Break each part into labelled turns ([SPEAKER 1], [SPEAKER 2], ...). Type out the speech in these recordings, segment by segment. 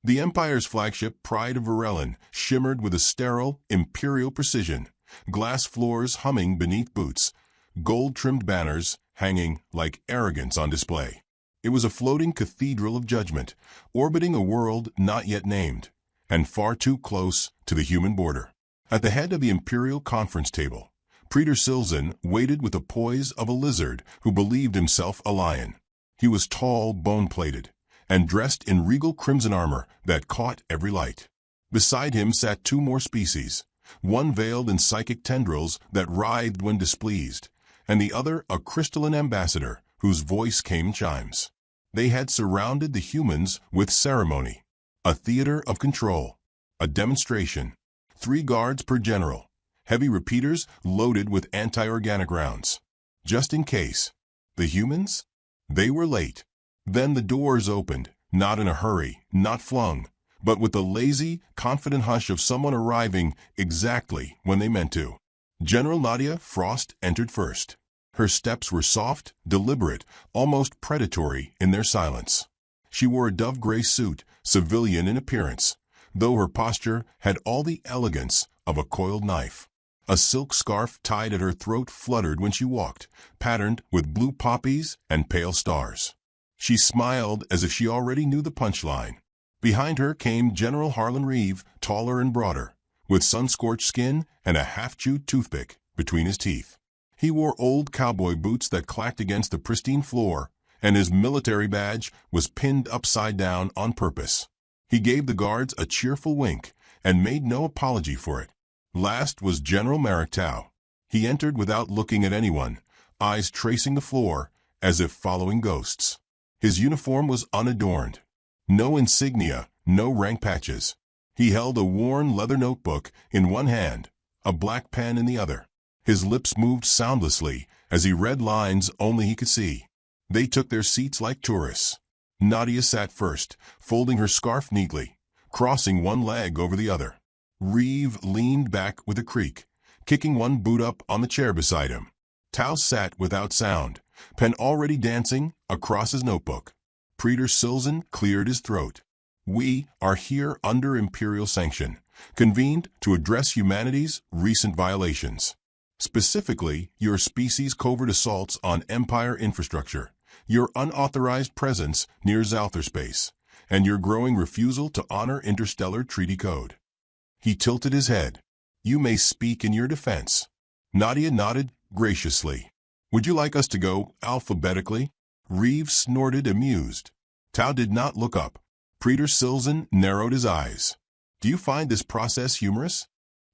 [SPEAKER 1] The Empire's flagship Pride of Varellin shimmered with a sterile, imperial precision, glass floors humming beneath boots, gold-trimmed banners hanging like arrogance on display. It was a floating cathedral of judgment, orbiting a world not yet named, and far too close to the human border. At the head of the imperial conference table, Praetor Silzen waited with the poise of a lizard who believed himself a lion. He was tall, bone-plated, and dressed in regal crimson armor that caught every light. Beside him sat two more species, one veiled in psychic tendrils that writhed when displeased, and the other a crystalline ambassador whose voice came in chimes. They had surrounded the humans with ceremony, a theater of control, a demonstration. 3 guards per general, heavy repeaters loaded with anti-organic rounds. Just in case. The humans? They were late. Then the doors opened, not in a hurry, not flung, but with the lazy, confident hush of someone arriving exactly when they meant to. General Nadia Frost entered first. Her steps were soft, deliberate, almost predatory in their silence. She wore a dove-gray suit, civilian in appearance, though her posture had all the elegance of a coiled knife. A silk scarf tied at her throat fluttered when she walked, patterned with blue poppies and pale stars. She smiled as if she already knew the punchline. Behind her came General Harlan Reeve, taller and broader, with sun-scorched skin and a half-chewed toothpick between his teeth. He wore old cowboy boots that clacked against the pristine floor, and his military badge was pinned upside down on purpose. He gave the guards a cheerful wink and made no apology for it. Last was General Merrick Tau. He entered without looking at anyone, eyes tracing the floor as if following ghosts. His uniform was unadorned. No insignia, no rank patches. He held a worn leather notebook in one hand, a black pen in the other. His lips moved soundlessly as he read lines only he could see. They took their seats like tourists. Nadia sat first, folding her scarf neatly, crossing one leg over the other. Reeve leaned back with a creak, kicking one boot up on the chair beside him. Tau sat without sound, pen already dancing across his notebook. Praetor Silzen cleared his throat. We are here under imperial sanction, convened to address humanity's recent violations. Specifically, your species' covert assaults on Empire infrastructure, your unauthorized presence near Zalthar space, and your growing refusal to honor interstellar treaty code. He tilted his head. You may speak in your defense. Nadia nodded graciously. Would you like us to go alphabetically? Reeve snorted, amused. Tau did not look up. Praetor Silzen narrowed his eyes. Do you find this process humorous?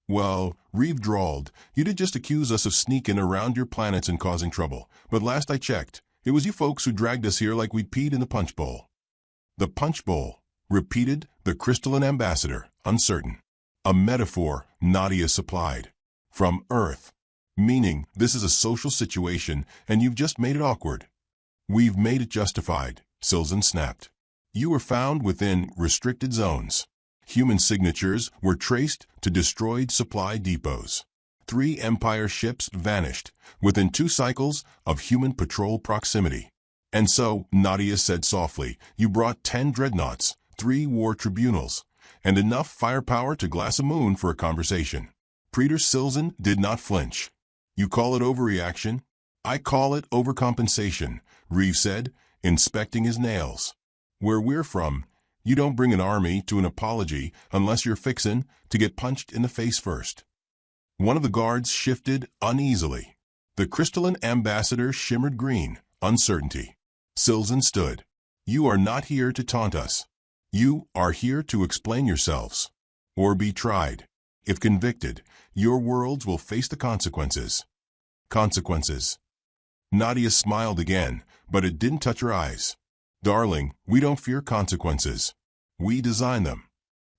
[SPEAKER 1] Well, Reeve drawled, you did just accuse us of sneaking around your planets and causing trouble, but last I checked, it was you folks who dragged us here like we'd peed in the punch bowl. The punch bowl, repeated the crystalline ambassador, uncertain. A metaphor Nadia supplied. From Earth. Meaning, this is a social situation and you've just made it awkward. We've made it justified, Silzen snapped. You were found within restricted zones. Human signatures were traced to destroyed supply depots. 3 Empire ships vanished within 2 cycles of human patrol proximity. And so, Nadia said softly, you brought 10 dreadnoughts, 3 war tribunals, and enough firepower to glass a moon for a conversation. Praetor Silzen did not flinch. You call it overreaction? I call it overcompensation, Reeve said, inspecting his nails. Where we're from, you don't bring an army to an apology unless you're fixin' to get punched in the face first. One of the guards shifted uneasily. The crystalline ambassador shimmered green, uncertainty. Silzen stood. You are not here to taunt us. You are here to explain yourselves. Or be tried. If convicted, your worlds will face the consequences. Consequences. Nadia smiled again, but it didn't touch her eyes. Darling, we don't fear consequences. We design them.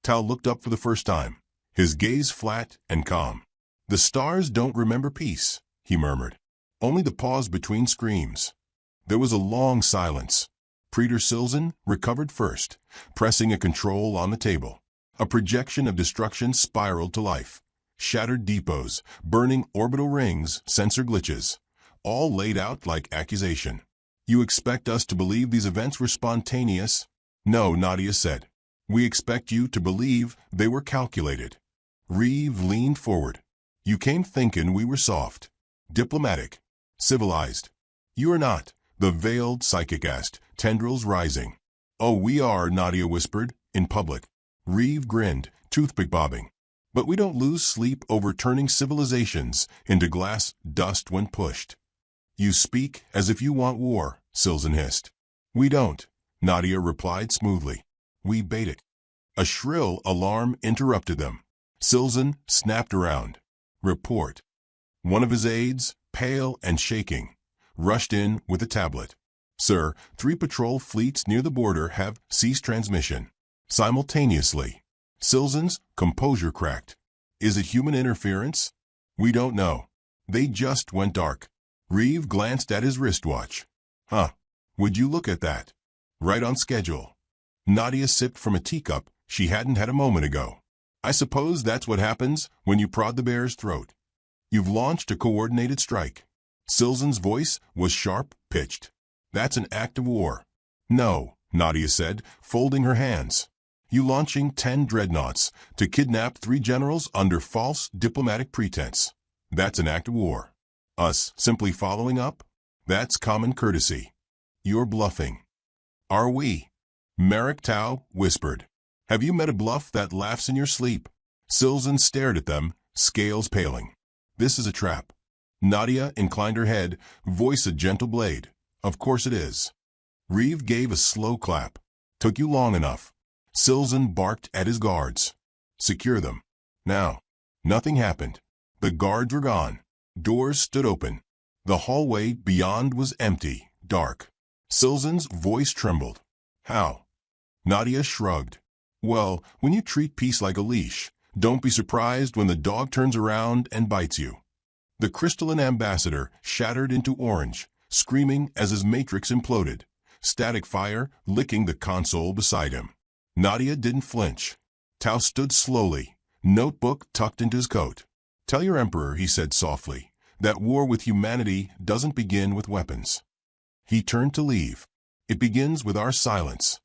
[SPEAKER 1] Tau looked up for the first time, his gaze flat and calm. The stars don't remember peace, he murmured. Only the pause between screams. There was a long silence. Praetor Silzen recovered first, pressing a control on the table. A projection of destruction spiraled to life. Shattered depots, burning orbital rings, sensor glitches, all laid out like accusation. You expect us to believe these events were spontaneous? No, Nadia said. We expect you to believe they were calculated. Reeve leaned forward. You came thinking we were soft, diplomatic, civilized. You are not, the veiled psychic asked, tendrils rising. Oh, we are, Nadia whispered, in public. Reeve grinned, toothpick bobbing. But we don't lose sleep over turning civilizations into glass dust when pushed. You speak as if you want war, Silzen hissed. We don't, Nadia replied smoothly. We bait it. A shrill alarm interrupted them. Silzen snapped around. Report. One of his aides, pale and shaking, rushed in with a tablet. Sir, 3 patrol fleets near the border have ceased transmission. Simultaneously. Silzen's composure cracked. Is it human interference? We don't know. They just went dark. Reeve glanced at his wristwatch. Huh. Would you look at that? Right on schedule. Nadia sipped from a teacup she hadn't had a moment ago. I suppose that's what happens when you prod the bear's throat. You've launched a coordinated strike. Silzen's voice was sharp-pitched. That's an act of war. No, Nadia said, folding her hands. You launching 10 dreadnoughts to kidnap 3 generals under false diplomatic pretense. That's an act of war. Us simply following up? That's common courtesy. You're bluffing. Are we? Merrick Tau whispered. Have you met a bluff that laughs in your sleep? Silzen stared at them, scales paling. This is a trap. Nadia inclined her head, voice a gentle blade. Of course it is. Reeve gave a slow clap. Took you long enough. Silzen barked at his guards. Secure them. Now. Nothing happened. The guards were gone. Doors stood open. The hallway beyond was empty, dark. Silzen's voice trembled. How? Nadia shrugged. Well, when you treat peace like a leash, don't be surprised when the dog turns around and bites you. The crystalline ambassador shattered into orange, screaming as his matrix imploded, static fire licking the console beside him. Nadia didn't flinch. Tau stood slowly, notebook tucked into his coat. Tell your emperor, he said softly, that war with humanity doesn't begin with weapons. He turned to leave. It begins with our silence.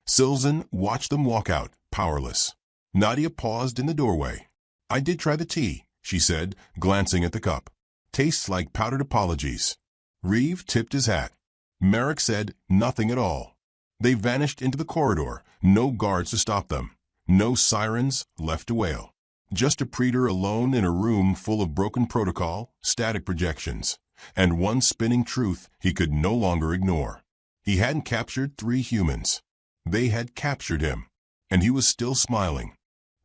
[SPEAKER 1] Silzen watched them walk out, powerless. Nadia paused in the doorway. I did try the tea, she said, glancing at the cup. Tastes like powdered apologies. Reeve tipped his hat. Merrick said nothing at all. They vanished into the corridor, no guards to stop them. No sirens left to wail. Just a praetor alone in a room full of broken protocol, static projections, and one spinning truth he could no longer ignore. He hadn't captured 3 humans. They had captured him, and he was still smiling.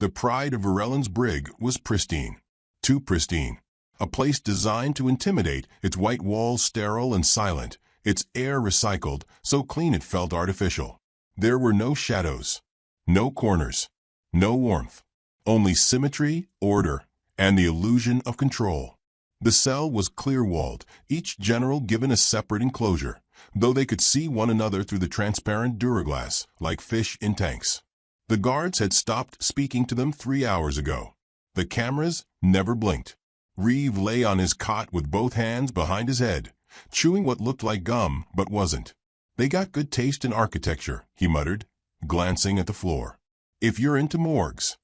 [SPEAKER 1] The pride of Varellan's brig was pristine. Too pristine. A place designed to intimidate, its white walls sterile and silent, its air recycled, so clean it felt artificial. There were no shadows, no corners, no warmth. Only symmetry, order, and the illusion of control. The cell was clear-walled, each general given a separate enclosure, though they could see one another through the transparent duraglass, like fish in tanks. The guards had stopped speaking to them 3 hours ago. The cameras never blinked. Reeve lay on his cot with both hands behind his head, chewing what looked like gum but wasn't. They got good taste in architecture, he muttered, glancing at the floor. If you're into morgues.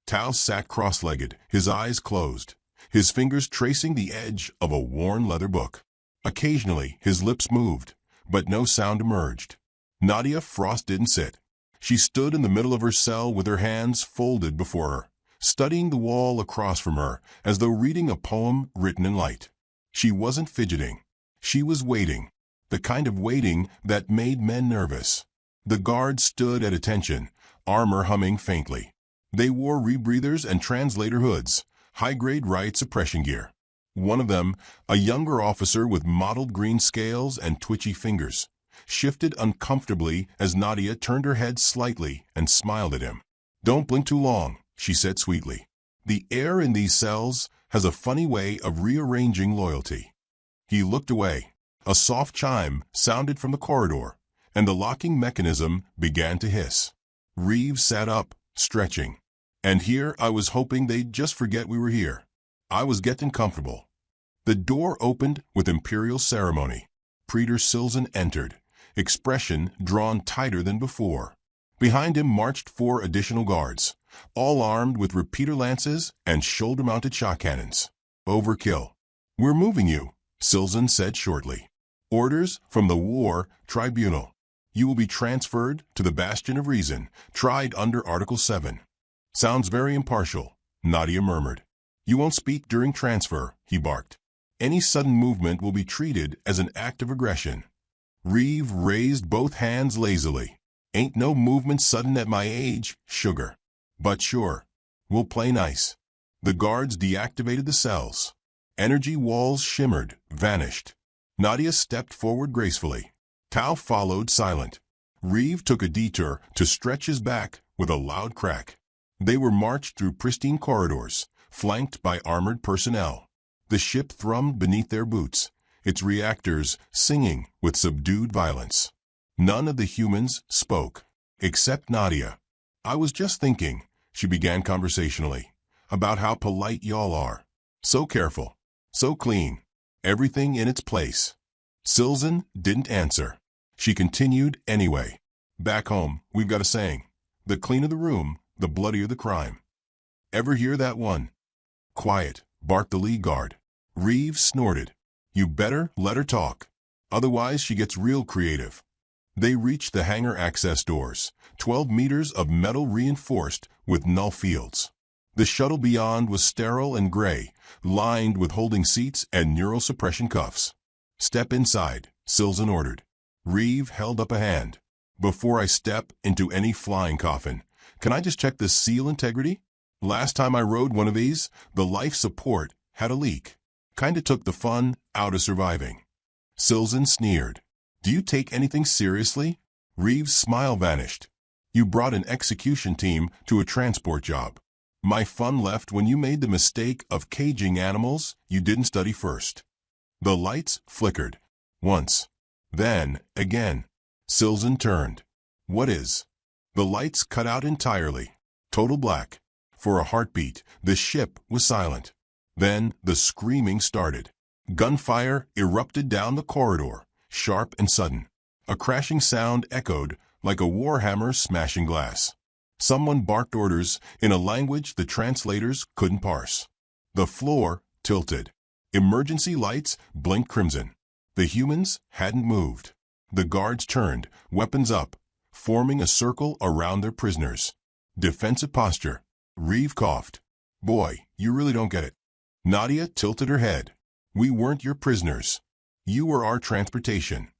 [SPEAKER 1] Tau sat cross-legged, his eyes closed, his fingers tracing the edge of a worn leather book. Occasionally, his lips moved, but no sound emerged. Nadia Frost didn't sit. She stood in the middle of her cell with her hands folded before her, studying the wall across from her as though reading a poem written in light. She wasn't fidgeting. She was waiting, the kind of waiting that made men nervous. The guards stood at attention, armor humming faintly. They wore rebreathers and translator hoods, high-grade riot suppression gear. One of them, a younger officer with mottled green scales and twitchy fingers, shifted uncomfortably as Nadia turned her head slightly and smiled at him. Don't blink too long, she said sweetly. The air in these cells has a funny way of rearranging loyalty. He looked away. A soft chime sounded from the corridor, and the locking mechanism began to hiss. Reeve sat up, stretching. And here I was hoping they'd just forget we were here. I was getting comfortable. The door opened with imperial ceremony. Praetor Silzen entered, expression drawn tighter than before. Behind him marched 4 additional guards, all armed with repeater lances and shoulder-mounted shot cannons. Overkill. "We're moving you," Silzen said shortly. "Orders from the War Tribunal. You will be transferred to the Bastion of Reason, tried under Article 7. "Sounds very impartial," Nadia murmured. "You won't speak during transfer," he barked. "Any sudden movement will be treated as an act of aggression." Reeve raised both hands lazily. "Ain't no movement sudden at my age, sugar. But sure, we'll play nice." The guards deactivated the cells. Energy walls shimmered, vanished. Nadia stepped forward gracefully. Tao followed silent. Reeve took a detour to stretch his back with a loud crack. They were marched through pristine corridors, flanked by armored personnel. The ship thrummed beneath their boots, its reactors singing with subdued violence. None of the humans spoke, except Nadia. "I was just thinking," she began conversationally, "about how polite y'all are. So careful, so clean, everything in its place." Silzen didn't answer. She continued anyway. "Back home, we've got a saying. The cleaner the room, the bloodier the crime. Ever hear that one?" "Quiet," barked the lead guard. Reeve snorted. "You better let her talk. Otherwise she gets real creative." They reached the hangar access doors, 12 meters of metal reinforced with null fields. The shuttle beyond was sterile and gray, lined with holding seats and neural suppression cuffs. "Step inside," Silzen ordered. Reeve held up a hand. "Before I step into any flying coffin, can I just check the seal integrity? Last time I rode one of these, the life support had a leak. Kinda took the fun out of surviving." Silzen sneered. "Do you take anything seriously?" Reeve's smile vanished. "You brought an execution team to a transport job. My fun left when you made the mistake of caging animals you didn't study first." The lights flickered. Once. Then, again. Silzen turned. "What is?" The lights cut out entirely. Total black. For a heartbeat, the ship was silent. Then the screaming started. Gunfire erupted down the corridor, sharp and sudden. A crashing sound echoed like a warhammer smashing glass. Someone barked orders in a language the translators couldn't parse. The floor tilted. Emergency lights blinked crimson. The humans hadn't moved. The guards turned, weapons up, forming a circle around their prisoners. Defensive posture. Reeve coughed. "Boy, you really don't get it." Nadia tilted her head. "We weren't your prisoners. You were our transportation."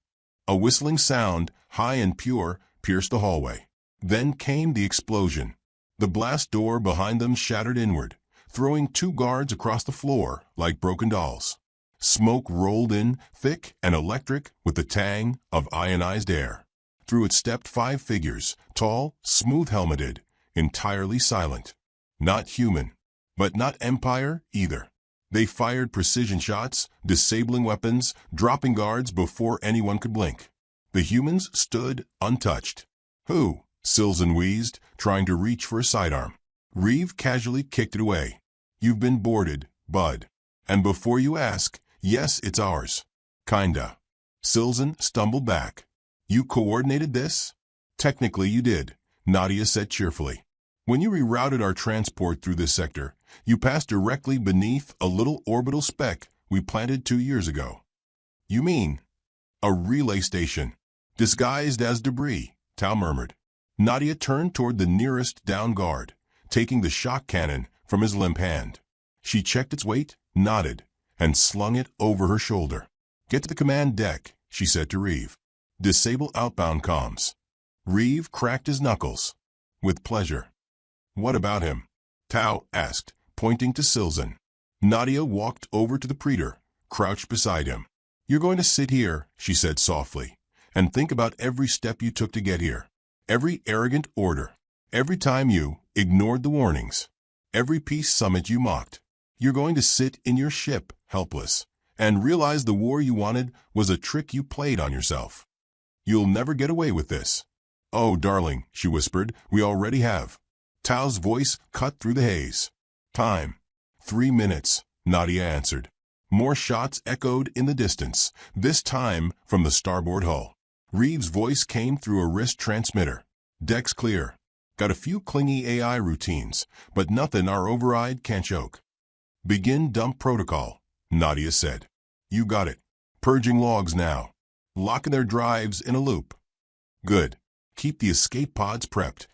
[SPEAKER 1] A whistling sound, high and pure, pierced the hallway. Then came the explosion. The blast door behind them shattered inward, throwing 2 guards across the floor like broken dolls. Smoke rolled in, thick and electric with the tang of ionized air. Through it stepped 5 figures, tall, smooth-helmeted, entirely silent. Not human, but not Empire either. They fired precision shots, disabling weapons, dropping guards before anyone could blink. The humans stood untouched. "Who?" Silzen wheezed, trying to reach for a sidearm. Reeve casually kicked it away. "You've been boarded, bud. And before you ask, yes, it's ours." "Kinda." Silzen stumbled back. "You coordinated this?" "Technically you did," Nadia said cheerfully. "When you rerouted our transport through this sector, you passed directly beneath a little orbital speck we planted 2 years ago." "You mean?" "A relay station, disguised as debris," Tao murmured. Nadia turned toward the nearest down guard, taking the shock cannon from his limp hand. She checked its weight, nodded, and slung it over her shoulder. "Get to the command deck," she said to Reeve. "Disable outbound comms." Reeve cracked his knuckles. "With pleasure." "What about him?" Tao asked, pointing to Silzen. Nadia walked over to the praetor, crouched beside him. "You're going to sit here," she said softly, "and think about every step you took to get here. Every arrogant order. Every time you ignored the warnings. Every peace summit you mocked. You're going to sit in your ship, helpless, and realize the war you wanted was a trick you played on yourself. You'll never get away with this." "Oh, darling," she whispered, "we already have." Tao's voice cut through the haze. "Time." 3 minutes, Nadia answered. More shots echoed in the distance, this time from the starboard hull. Reeve's voice came through a wrist transmitter. Deck's clear. Got a few clingy AI routines, but nothing our override can't choke. Begin dump protocol, Nadia said. You got it. Purging logs now. Locking their drives in a loop. Good. Keep the escape pods prepped.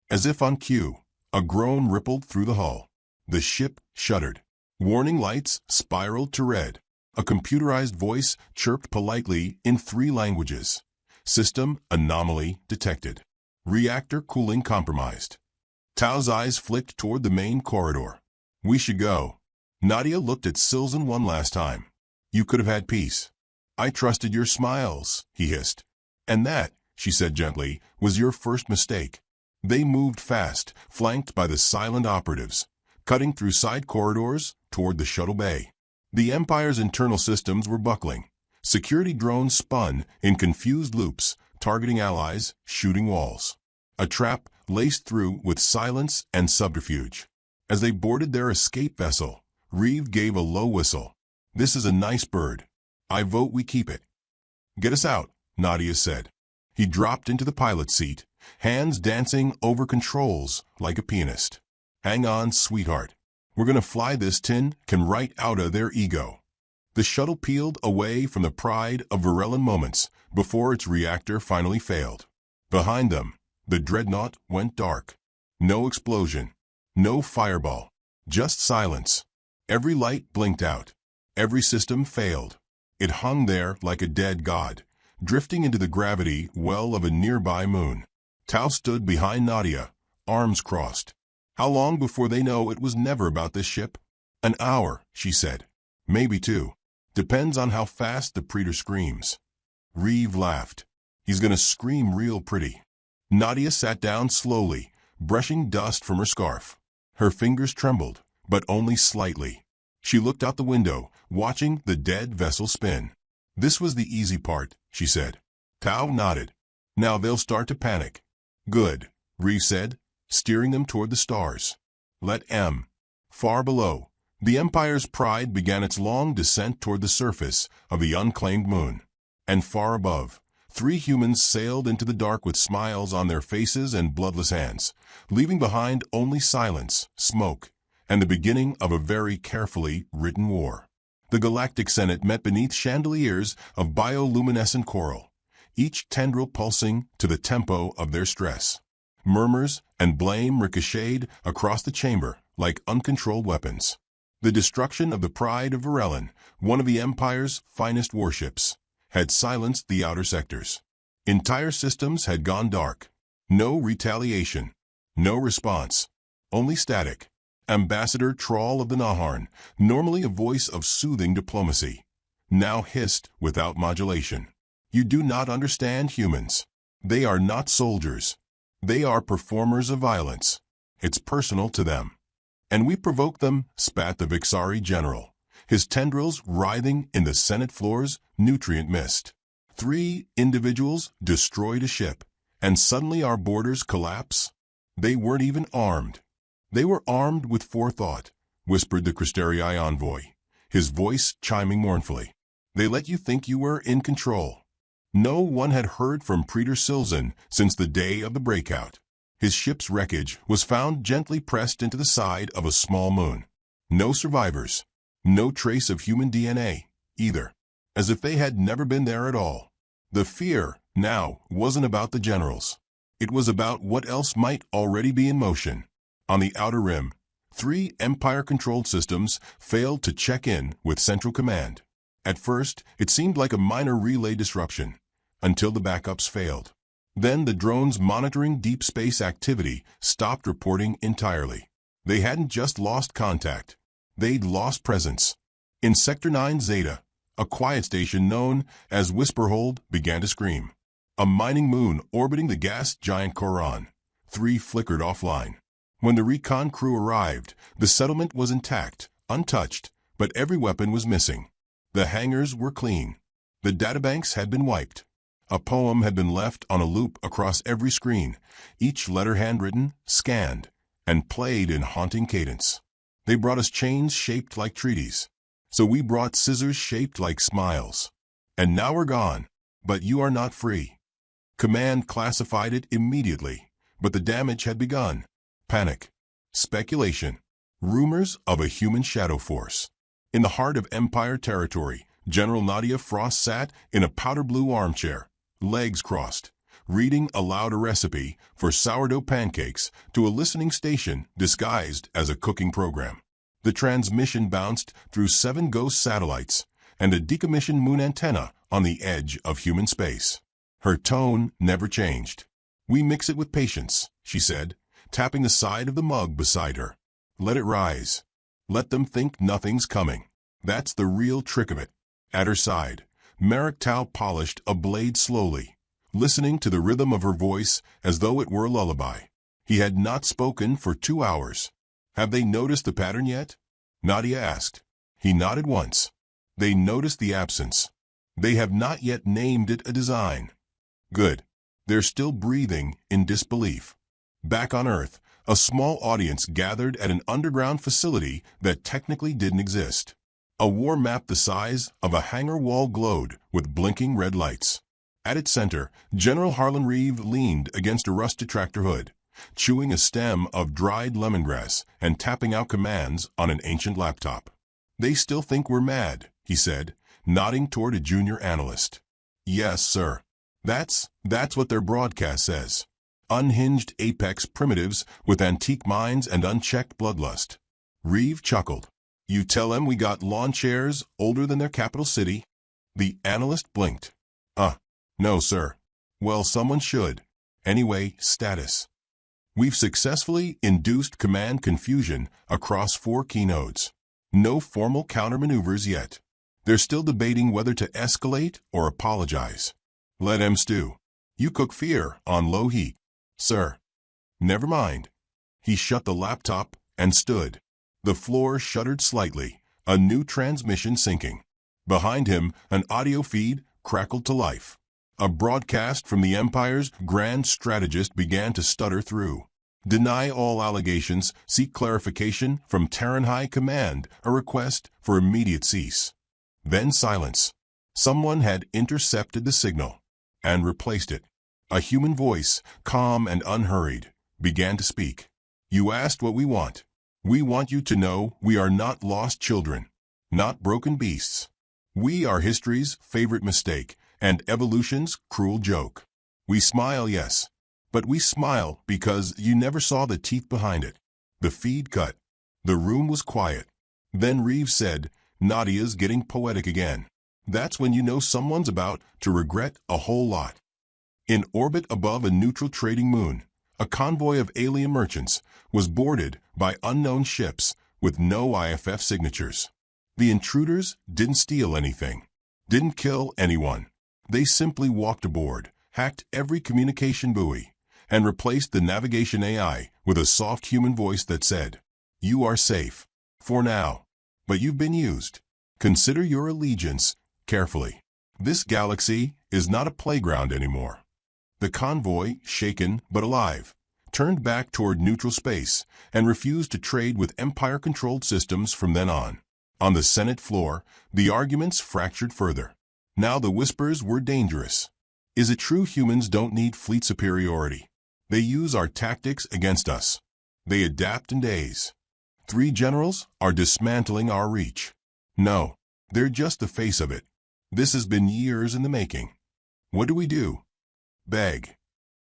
[SPEAKER 1] As if on cue, a groan rippled through the hull. The ship shuddered. Warning lights spiraled to red. A computerized voice chirped politely in 3 languages. System anomaly detected. Reactor cooling compromised. Tao's eyes flicked toward the main corridor. We should go. Nadia looked at Silzen one last time. You could have had peace. I trusted your smiles, he hissed. And that, she said gently, was your first mistake. They moved fast, flanked by the silent operatives, cutting through side corridors toward the shuttle bay. The Empire's internal systems were buckling. Security drones spun in confused loops, targeting allies, shooting walls. A trap laced through with silence and subterfuge. As they boarded their escape vessel, Reeve gave a low whistle. This is a nice bird. I vote we keep it. Get us out, Nadia said. He dropped into the pilot seat, hands dancing over controls like a pianist. Hang on, sweetheart. We're gonna fly this tin can right out of their ego. The shuttle peeled away from the pride of Varellan moments before its reactor finally failed. Behind them, the dreadnought went dark. No explosion. No fireball. Just silence. Every light blinked out. Every system failed. It hung there like a dead god, drifting into the gravity well of a nearby moon. Tao stood behind Nadia, arms crossed. How long before they know it was never about this ship? An hour, she said. Maybe 2. Depends on how fast the Praetor screams. Reeve laughed. He's gonna scream real pretty. Nadia sat down slowly, brushing dust from her scarf. Her fingers trembled, but only slightly. She looked out the window, watching the dead vessel spin. This was the easy part, she said. Tao nodded. Now they'll start to panic. Good, Reeve said, steering them toward the stars. Let M. Far below, the Empire's pride began its long descent toward the surface of the unclaimed moon. And far above, 3 humans sailed into the dark with smiles on their faces and bloodless hands, leaving behind only silence, smoke, and the beginning of a very carefully written war. The Galactic Senate met beneath chandeliers of bioluminescent coral, each tendril pulsing to the tempo of their stress. Murmurs and blame ricocheted across the chamber like uncontrolled weapons. The destruction of the pride of Varellan, one of the Empire's finest warships, had silenced the outer sectors. Entire systems had gone dark. No retaliation. No response. Only static. Ambassador Trawl of the Naharn, normally a voice of soothing diplomacy, now hissed without modulation. You do not understand humans. They are not soldiers. They are performers of violence. It's personal to them. And we provoke them, spat the Vixari general, his tendrils writhing in the Senate floor's nutrient mist. 3 individuals destroyed a ship, and suddenly our borders collapse. They weren't even armed. They were armed with forethought, whispered the Cristerii envoy, his voice chiming mournfully. They let you think you were in control. No one had heard from Praetor Silzen since the day of the breakout. His ship's wreckage was found gently pressed into the side of a small moon. No survivors. No trace of human DNA, either. As if they had never been there at all. The fear, now, wasn't about the generals. It was about what else might already be in motion. On the outer rim, 3 Empire-controlled systems failed to check in with Central Command. At first, it seemed like a minor relay disruption, until the backups failed. Then the drones monitoring deep space activity stopped reporting entirely. They hadn't just lost contact. They'd lost presence. In Sector 9 Zeta, a quiet station known as Whisperhold began to scream. A mining moon orbiting the gas giant Koran. 3 flickered offline. When the recon crew arrived, the settlement was intact, untouched, but every weapon was missing. The hangars were clean. The databanks had been wiped. A poem had been left on a loop across every screen, each letter handwritten, scanned, and played in haunting cadence. They brought us chains shaped like treaties. So we brought scissors shaped like smiles. And now we're gone, but you are not free. Command classified it immediately, But the damage had begun. Panic. Speculation. Rumors of a human shadow force. In the heart of Empire territory, General Nadia Frost sat in a powder-blue armchair, legs crossed, reading aloud a recipe for sourdough pancakes to a listening station disguised as a cooking program. The transmission bounced through 7 ghost satellites and a decommissioned moon antenna on the edge of human space. Her tone never changed. "We mix it with patience," she said, tapping the side of the mug beside her. "Let it rise. Let them think nothing's coming. That's the real trick of it." At her side, Merrick Tao polished a blade slowly, listening to the rhythm of her voice as though it were a lullaby. He had not spoken for 2 hours. "Have they noticed the pattern yet?" Nadia asked. He nodded once. "They noticed the absence. They have not yet named it a design." "Good. They're still breathing in disbelief." Back on Earth, a small audience gathered at an underground facility that technically didn't exist. A war map the size of a hangar wall glowed with blinking red lights. At its center, General Harlan Reeve leaned against a rusted tractor hood, chewing a stem of dried lemongrass and tapping out commands on an ancient laptop. "They still think we're mad," he said, nodding toward a junior analyst. "Yes, sir. That's what their broadcast says. Unhinged apex primitives with antique minds and unchecked bloodlust." Reeve chuckled. "You tell them we got lawn chairs older than their capital city?" The analyst blinked. No, sir." "Well, someone should. Anyway, status. We've successfully induced command confusion across 4 key nodes. No formal countermaneuvers yet. They're still debating whether to escalate or apologize. Let 'em stew. You cook fear on low heat." "Sir." "Never mind." He shut the laptop and stood. The floor shuddered slightly, a new transmission syncing. Behind him, an audio feed crackled to life. A broadcast from the Empire's grand strategist began to stutter through. "Deny all allegations, seek clarification from Terran High Command, a request for immediate cease." Then silence. Someone had intercepted the signal and replaced it. A human voice, calm and unhurried, began to speak. "You asked what we want. We want you to know we are not lost children, not broken beasts. We are history's favorite mistake and evolution's cruel joke. We smile, yes, but we smile because you never saw the teeth behind it." The feed cut. The room was quiet. Then Reeves said, "Nadia's getting poetic again. That's when you know someone's about to regret a whole lot." In orbit above a neutral trading moon, a convoy of alien merchants was boarded by unknown ships with no IFF signatures. The intruders didn't steal anything, didn't kill anyone. They simply walked aboard, hacked every communication buoy, and replaced the navigation AI with a soft human voice that said, "You are safe. For now. But you've been used. Consider your allegiance carefully. This galaxy is not a playground anymore." The convoy, shaken but alive, turned back toward neutral space and refused to trade with Empire-controlled systems from then on. On the Senate floor, the arguments fractured further. Now the whispers were dangerous. Is it true humans don't need fleet superiority? They use our tactics against us. They adapt in days. 3 generals are dismantling our reach. No, they're just the face of it. This has been years in the making. What do we do? Beg.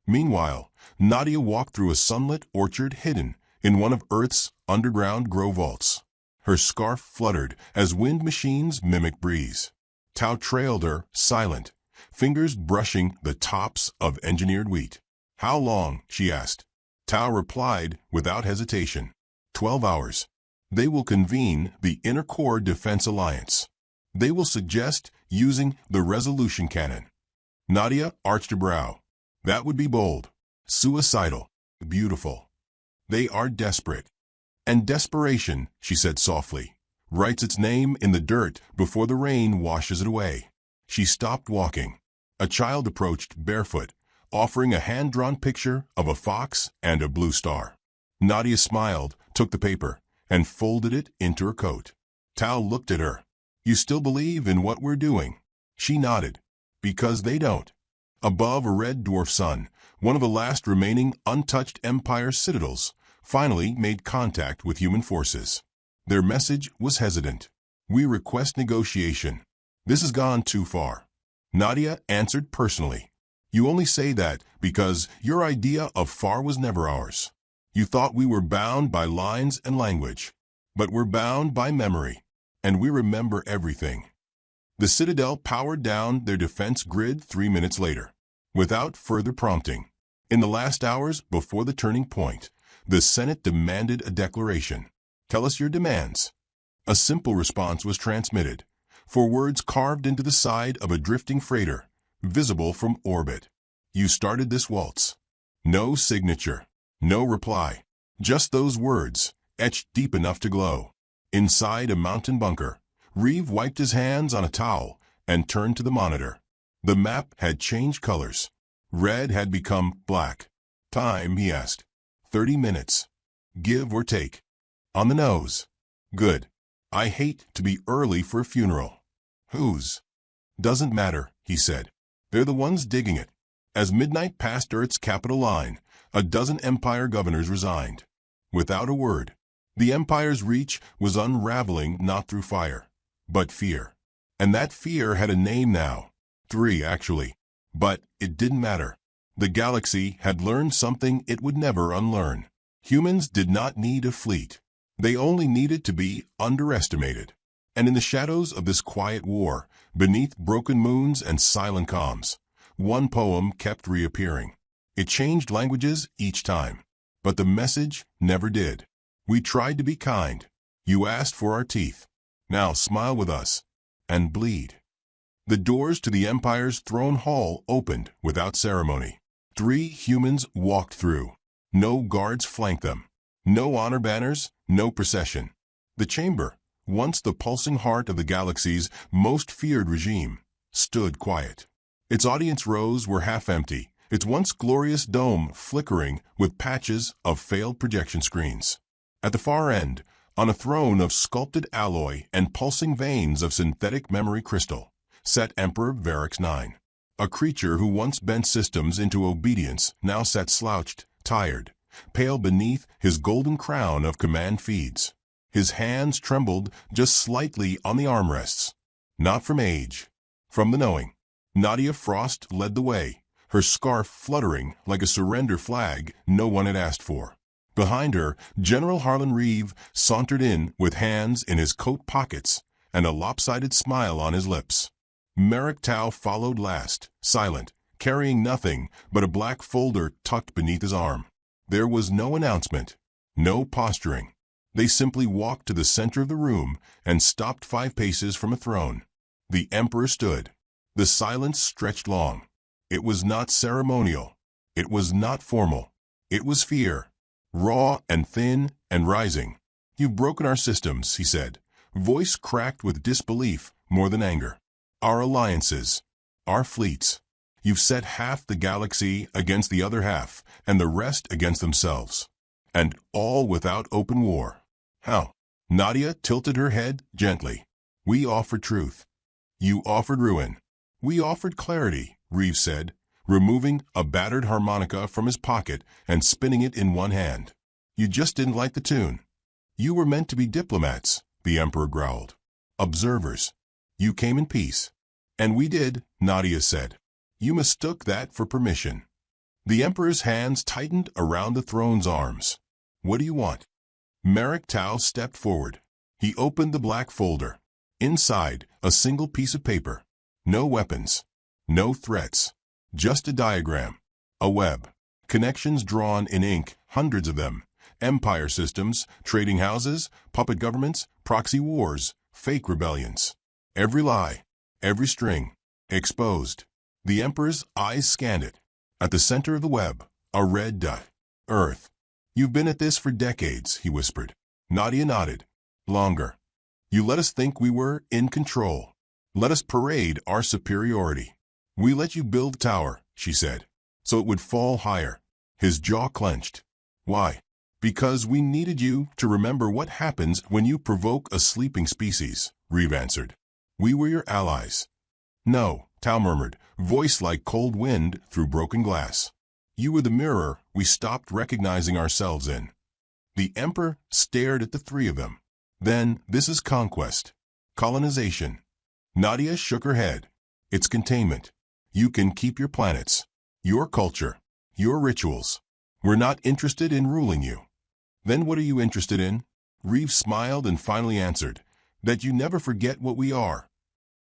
[SPEAKER 1] Meanwhile, Nadia walked through a sunlit orchard hidden in one of Earth's underground grow vaults. Her scarf fluttered as wind machines mimic breeze. Tao trailed her, silent, fingers brushing the tops of engineered wheat. "How long?" she asked. Tao replied without hesitation. 12 hours. They will convene the Inner Core Defense Alliance. They will suggest using the resolution cannon. Nadia arched a brow. That would be bold. Suicidal. Beautiful. They are desperate. And desperation, she said softly, writes its name in the dirt before the rain washes it away. She stopped walking. A child approached barefoot, offering a hand-drawn picture of a fox and a blue star. Nadia smiled, took the paper, and folded it into her coat. Tao looked at her. "You still believe in what we're doing?" She nodded. "Because they don't." Above a red dwarf sun, one of the last remaining untouched Empire citadels, finally made contact with human forces. Their message was hesitant. "We request negotiation. This has gone too far." Nadia answered personally. "You only say that because your idea of far was never ours. You thought we were bound by lines and language. But we're bound by memory, and we remember everything." The Citadel powered down their defense grid 3 minutes later, without further prompting. In the last hours before the turning point, the Senate demanded a declaration. "Tell us your demands." A simple response was transmitted, for words carved into the side of a drifting freighter, visible from orbit. "You started this waltz." No signature, no reply, just those words, etched deep enough to glow. Inside a mountain bunker, Reeve wiped his hands on a towel and turned to the monitor. The map had changed colors. Red had become black. "Time," he asked. 30 minutes. Give or take. "On the nose." "Good. I hate to be early for a funeral." "Whose?" "Doesn't matter," he said. "They're the ones digging it." As midnight passed Earth's capital line, a dozen Empire governors resigned. Without a word. The Empire's reach was unraveling not through fire, but fear. And that fear had a name now. 3, actually. But it didn't matter. The galaxy had learned something it would never unlearn. Humans did not need a fleet. They only needed to be underestimated. And in the shadows of this quiet war, beneath broken moons and silent calms, one poem kept reappearing. It changed languages each time, but the message never did. "We tried to be kind. You asked for our teeth. Now smile with us and bleed." The doors to the Empire's throne hall opened without ceremony. 3 humans walked through. No guards flanked them. No honor banners, no procession. The chamber, once the pulsing heart of the galaxy's most feared regime, stood quiet. Its audience rows were half empty, its once glorious dome flickering with patches of failed projection screens. At the far end, on a throne of sculpted alloy and pulsing veins of synthetic memory crystal, sat Emperor Varix 9. A creature who once bent systems into obedience now sat slouched, tired, pale beneath his golden crown of command feeds. His hands trembled just slightly on the armrests. Not from age, from the knowing. Nadia Frost led the way, her scarf fluttering like a surrender flag no one had asked for. Behind her, General Harlan Reeve sauntered in with hands in his coat pockets and a lopsided smile on his lips. Merrick Tau followed last, silent, carrying nothing but a black folder tucked beneath his arm. There was no announcement, no posturing. They simply walked to the center of the room and stopped 5 paces from a throne. The Emperor stood. The silence stretched long. It was not ceremonial. It was not formal. It was fear, raw and thin and rising. "You've broken our systems," he said, voice cracked with disbelief more than anger. "Our alliances, our fleets. You've set half the galaxy against the other half, and the rest against themselves. And all without open war." "How?" Nadia tilted her head gently. "We offered truth. You offered ruin. We offered clarity," Reeve said, removing a battered harmonica from his pocket and spinning it in one hand. "You just didn't like the tune." "You were meant to be diplomats," the Emperor growled. "Observers. You came in peace." "And we did," Nadia said. "You mistook that for permission." The Emperor's hands tightened around the throne's arms. "What do you want?" Merrick Tau stepped forward. He opened the black folder. Inside, a single piece of paper. No weapons. No threats. Just a diagram. A web. Connections drawn in ink, hundreds of them. Empire systems, trading houses, puppet governments, proxy wars, fake rebellions. Every lie, every string, exposed. The Emperor's eyes scanned it. At the center of the web, a red dot. Earth. "You've been at this for decades," he whispered. Nadia nodded. "Longer. You let us think we were in control. Let us parade our superiority. We let you build a tower," she said, "so it would fall higher." His jaw clenched. "Why?" "Because we needed you to remember what happens when you provoke a sleeping species," Reeve answered. "We were your allies. No, Tao murmured, voice like cold wind through broken glass. You were the mirror we stopped recognizing ourselves in. The Emperor stared at the three of them. Then, this is conquest. Colonization. Nadia shook her head. It's containment. You can keep your planets, your culture, your rituals. We're not interested in ruling you. Then what are you interested in? Reeve smiled and finally answered, that you never forget what we are.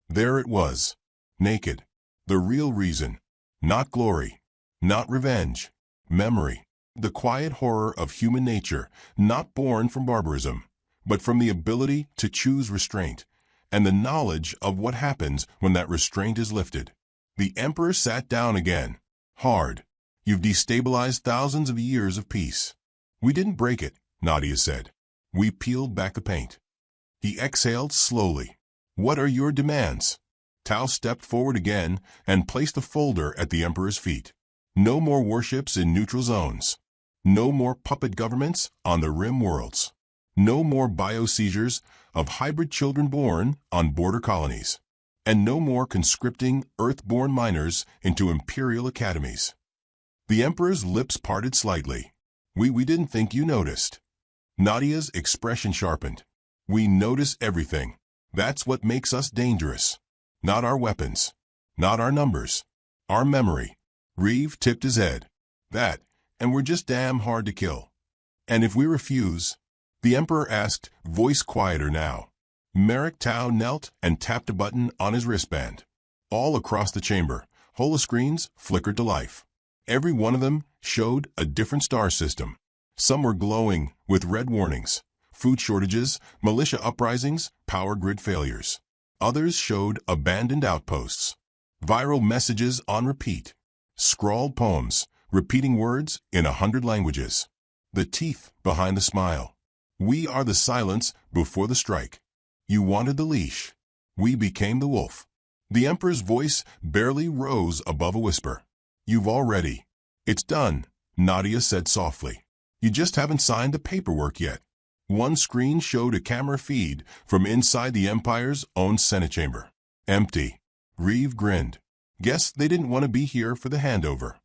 [SPEAKER 1] There it was. Naked. The real reason. Not glory. Not revenge. Memory. The quiet horror of human nature, not born from barbarism, but from the ability to choose restraint, and the knowledge of what happens when that restraint is lifted. The Emperor sat down again. Hard. You've destabilized thousands of years of peace. We didn't break it, Nadia said. We peeled back the paint. He exhaled slowly. What are your demands? Tao stepped forward again and placed the folder at the Emperor's feet. No more warships in neutral zones. No more puppet governments on the rim worlds. No more bio-seizures of hybrid children born on border colonies. And no more conscripting Earth-born minors into imperial academies. The Emperor's lips parted slightly. We didn't think you noticed. Nadia's expression sharpened. We notice everything. That's what makes us dangerous. Not our weapons. Not our numbers. Our memory. Reeve tipped his head. That, and we're just damn hard to kill. And if we refuse? The Emperor asked, voice quieter now. Merrick Tao knelt and tapped a button on his wristband. All across the chamber, holoscreens flickered to life. Every one of them showed a different star system. Some were glowing with red warnings, food shortages, militia uprisings, power grid failures. Others showed abandoned outposts, viral messages on repeat, scrawled poems, repeating words in 100 languages. The teeth behind the smile. We are the silence before the strike. You wanted the leash. We became the wolf. The Emperor's voice barely rose above a whisper. You've already. It's done, Nadia said softly. You just haven't signed the paperwork yet. One screen showed a camera feed from inside the Empire's own Senate chamber. Empty. Reeve grinned. Guess they didn't want to be here for the handover.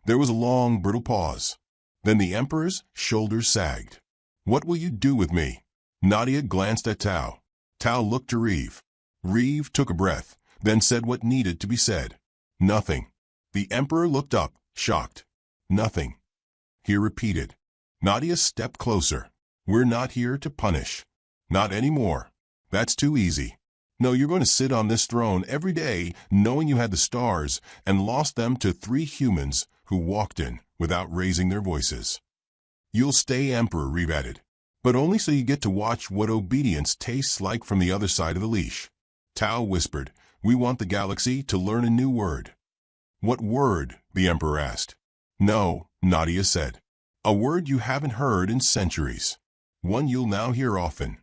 [SPEAKER 1] There was a long, brittle pause. Then the Emperor's shoulders sagged. What will you do with me? Nadia glanced at Tao. Tao looked to Reeve. Reeve took a breath, then said what needed to be said. Nothing. The Emperor looked up, shocked. Nothing. He repeated. Nadia stepped closer. We're not here to punish. Not anymore. That's too easy. No, you're going to sit on this throne every day knowing you had the stars and lost them to 3 humans who walked in without raising their voices. You'll stay Emperor, Reeve added, but only so you get to watch what obedience tastes like from the other side of the leash. Tao whispered, we want the galaxy to learn a new word. What word? The Emperor asked. No, Nadia said. A word you haven't heard in centuries. One you'll now hear often.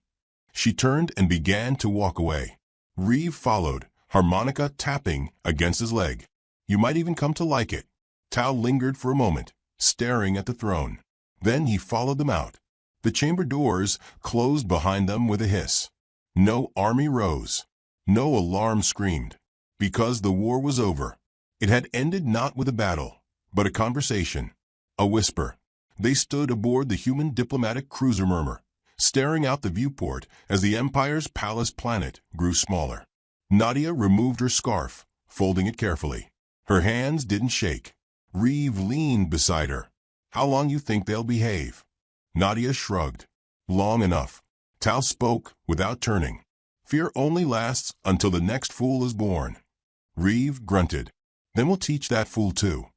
[SPEAKER 1] She turned and began to walk away. Reeve followed, harmonica tapping against his leg. You might even come to like it. Tao lingered for a moment, staring at the throne. Then he followed them out. The chamber doors closed behind them with a hiss. No army rose. No alarm screamed. Because the war was over. It had ended not with a battle, but a conversation. A whisper. They stood aboard the human diplomatic cruiser Murmur, staring out the viewport as the Empire's palace planet grew smaller. Nadia removed her scarf, folding it carefully. Her hands didn't shake. Reeve leaned beside her. How long you think they'll behave? Nadia shrugged. Long enough. Tao spoke without turning. Fear only lasts until the next fool is born. Reeve grunted. Then we'll teach that fool too.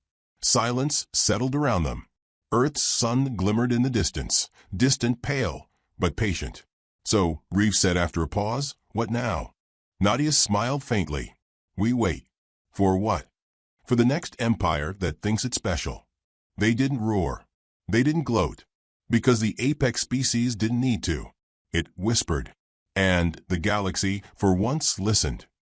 [SPEAKER 1] Silence settled around them. Earth's sun glimmered in the distance, distant, pale, but patient. So, Reeve said after a pause, what now? Nadia smiled faintly. We wait. For what? For the next empire that thinks it's special. They didn't roar. They didn't gloat. Because the apex species didn't need to. It whispered. And the galaxy, for once, listened.